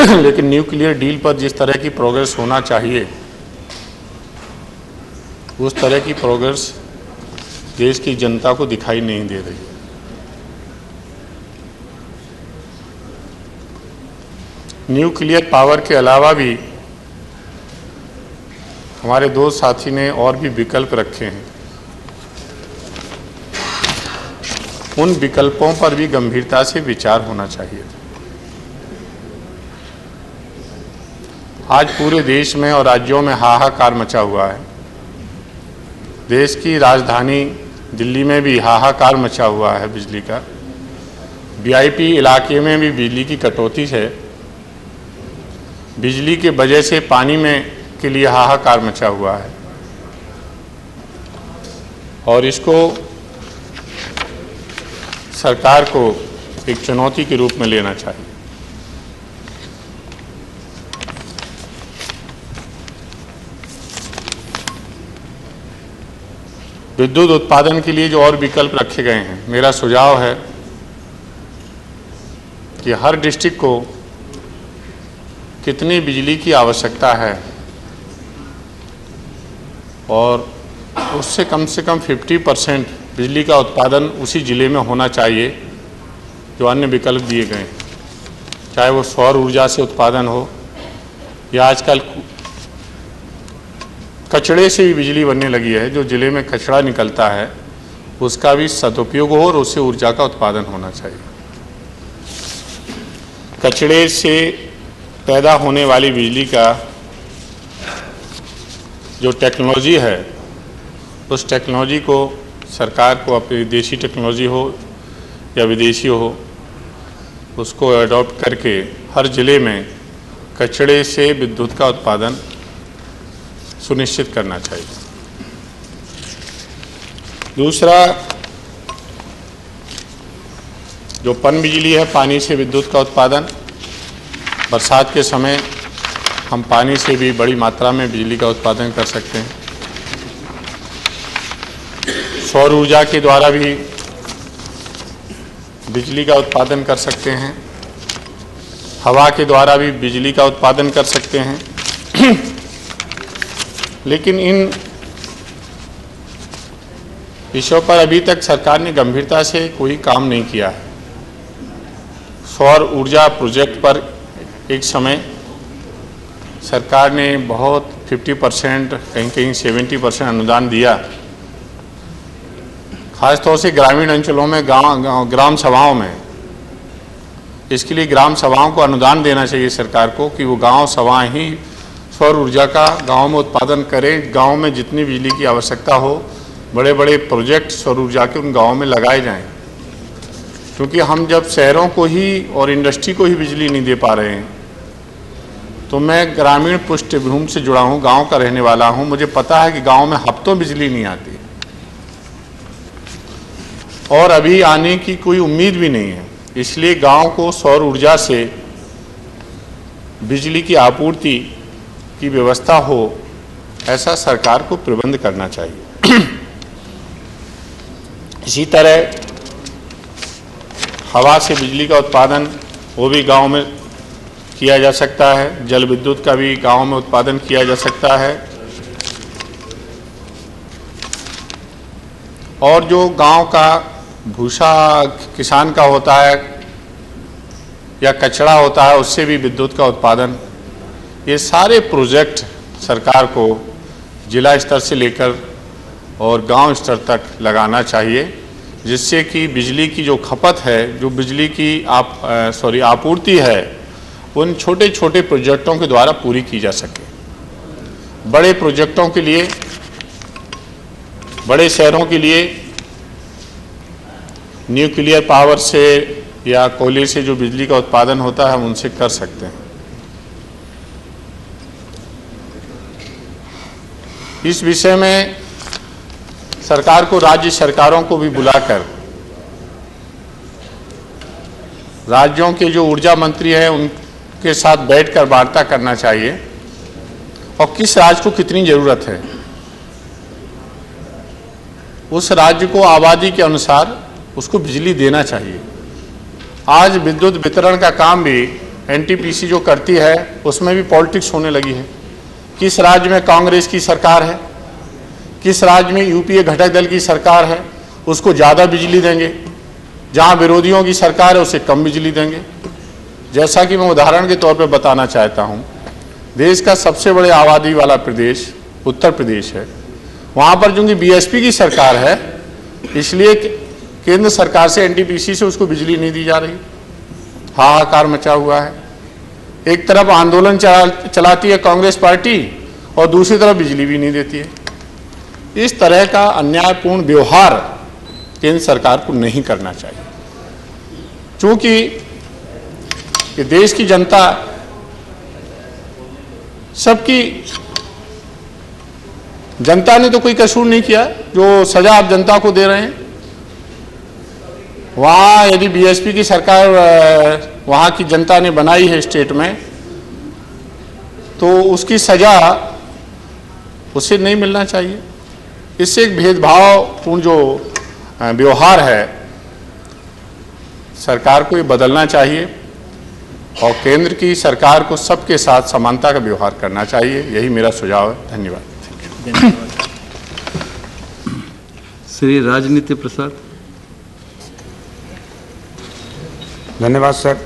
लेकिन nuclear deal पर जिस तरह की प्रोग्रेस होना चाहिए उस तरह की प्रोग्रेस देश की जनता को दिखाई नहीं दे रही है। न्यूक्लियर पावर के अलावा भी हमारे दो साथी ने और भी विकल्प रखे हैं। उन विकल्पों पर भी गंभीरता से विचार होना चाहिए। आज पूरे देश में और राज्यों में हाहाकार मचा हुआ है। देश की राजधानी दिल्ली में भी हाहाकार मचा हुआ है बिजली का। वीआईपी इलाके में भी बिजली की कटौती है। बिजली के वजह से पानी में के लिए हाहाकार मचा हुआ है और इसको सरकार को एक चुनौती के रूप में लेना चाहिए। विद्युत उत्पादन के लिए जो और विकल्प रखे गए हैं, मेरा सुझाव है कि हर डिस्ट्रिक्ट को कितनी बिजली की आवश्यकता है और उससे कम 50% बिजली का उत्पादन उसी ज़िले में होना चाहिए जो अन्य विकल्प दिए गए हैं, चाहे वो सौर ऊर्जा से उत्पादन हो या आजकल कचड़े से भी बिजली बनने लगी है। जो ज़िले में कचरा निकलता है उसका भी सदुपयोग हो और उससे ऊर्जा का उत्पादन होना चाहिए। कचड़े से पैदा होने वाली बिजली का जो टेक्नोलॉजी है उस टेक्नोलॉजी को सरकार को अपनी देशी टेक्नोलॉजी हो या विदेशी हो उसको अडॉप्ट करके हर ज़िले में कचड़े से विद्युत का उत्पादन सुनिश्चित करना चाहिए। दूसरा, जो पन बिजली है, पानी से विद्युत का उत्पादन। बरसात के समय हम पानी से भी बड़ी मात्रा में बिजली का उत्पादन कर सकते हैं। सौर ऊर्जा के द्वारा भी बिजली का उत्पादन कर सकते हैं। हवा के द्वारा भी बिजली का उत्पादन कर सकते हैं। लेकिन इन विषयों पर अभी तक सरकार ने गंभीरता से कोई काम नहीं किया है। सौर ऊर्जा प्रोजेक्ट पर एक समय सरकार ने बहुत 50%, कहीं 70% अनुदान दिया। खासतौर से ग्रामीण अंचलों में, ग्राम सभाओं में। इसके लिए ग्राम सभाओं को अनुदान देना चाहिए सरकार को कि वो गांव सभाएं ही सौर ऊर्जा का गांव में उत्पादन करें। गांव में जितनी बिजली की आवश्यकता हो, बड़े बड़े प्रोजेक्ट सौर ऊर्जा के उन गाँव में लगाए जाएं। क्योंकि हम जब शहरों को ही और इंडस्ट्री को ही बिजली नहीं दे पा रहे हैं, तो मैं ग्रामीण पृष्ठभूमि से जुड़ा हूँ, गांव का रहने वाला हूँ। मुझे पता है कि गांव में हफ्तों बिजली नहीं आती और अभी आने की कोई उम्मीद भी नहीं है। इसलिए गांव को सौर ऊर्जा से बिजली की आपूर्ति की व्यवस्था हो, ऐसा सरकार को प्रबंध करना चाहिए। इसी तरह हवा से बिजली का उत्पादन वो भी गांव में किया जा सकता है। जल विद्युत का भी गांव में उत्पादन किया जा सकता है। और जो गांव का भूसा किसान का होता है या कचरा होता है, उससे भी विद्युत का उत्पादन, ये सारे प्रोजेक्ट सरकार को जिला स्तर से लेकर और गांव स्तर तक लगाना चाहिए, जिससे कि बिजली की जो खपत है, जो बिजली की आपूर्ति है, उन छोटे छोटे प्रोजेक्टों के द्वारा पूरी की जा सके। बड़े प्रोजेक्टों के लिए, बड़े शहरों के लिए न्यूक्लियर पावर से या कोयले से जो बिजली का उत्पादन होता है, हम उनसे कर सकते हैं। इस विषय में सरकार को राज्य सरकारों को भी बुलाकर राज्यों के जो ऊर्जा मंत्री हैं उनके साथ बैठकर वार्ता करना चाहिए और किस राज्य को कितनी ज़रूरत है, उस राज्य को आबादी के अनुसार उसको बिजली देना चाहिए। आज विद्युत वितरण का काम भी एनटीपीसी जो करती है उसमें भी पॉलिटिक्स होने लगी है। किस राज्य में कांग्रेस की सरकार है, किस राज्य में यूपीए घटक दल की सरकार है, उसको ज़्यादा बिजली देंगे, जहाँ विरोधियों की सरकार है उसे कम बिजली देंगे। जैसा कि मैं उदाहरण के तौर पर बताना चाहता हूँ, देश का सबसे बड़े आबादी वाला प्रदेश उत्तर प्रदेश है। वहाँ पर चूँकि बीएसपी की सरकार है, इसलिए केंद्र सरकार से एनटीपीसी से उसको बिजली नहीं दी जा रही। हाहाकार मचा हुआ है। एक तरफ आंदोलन चलाती है कांग्रेस पार्टी और दूसरी तरफ बिजली भी नहीं देती है। इस तरह का अन्यायपूर्ण व्यवहार केंद्र सरकार को नहीं करना चाहिए। चूंकि ये देश की जनता सबकी, जनता ने तो कोई कसूर नहीं किया, जो सजा आप जनता को दे रहे हैं। वहाँ यदि बीएसपी की सरकार वहाँ की जनता ने बनाई है स्टेट में, तो उसकी सजा उसे नहीं मिलना चाहिए। इससे एक भेदभावपूर्ण जो व्यवहार है, सरकार को ये बदलना चाहिए और केंद्र की सरकार को सबके साथ समानता का व्यवहार करना चाहिए। यही मेरा सुझाव है। धन्यवाद। श्री राजनीति प्रसाद। धन्यवाद सर।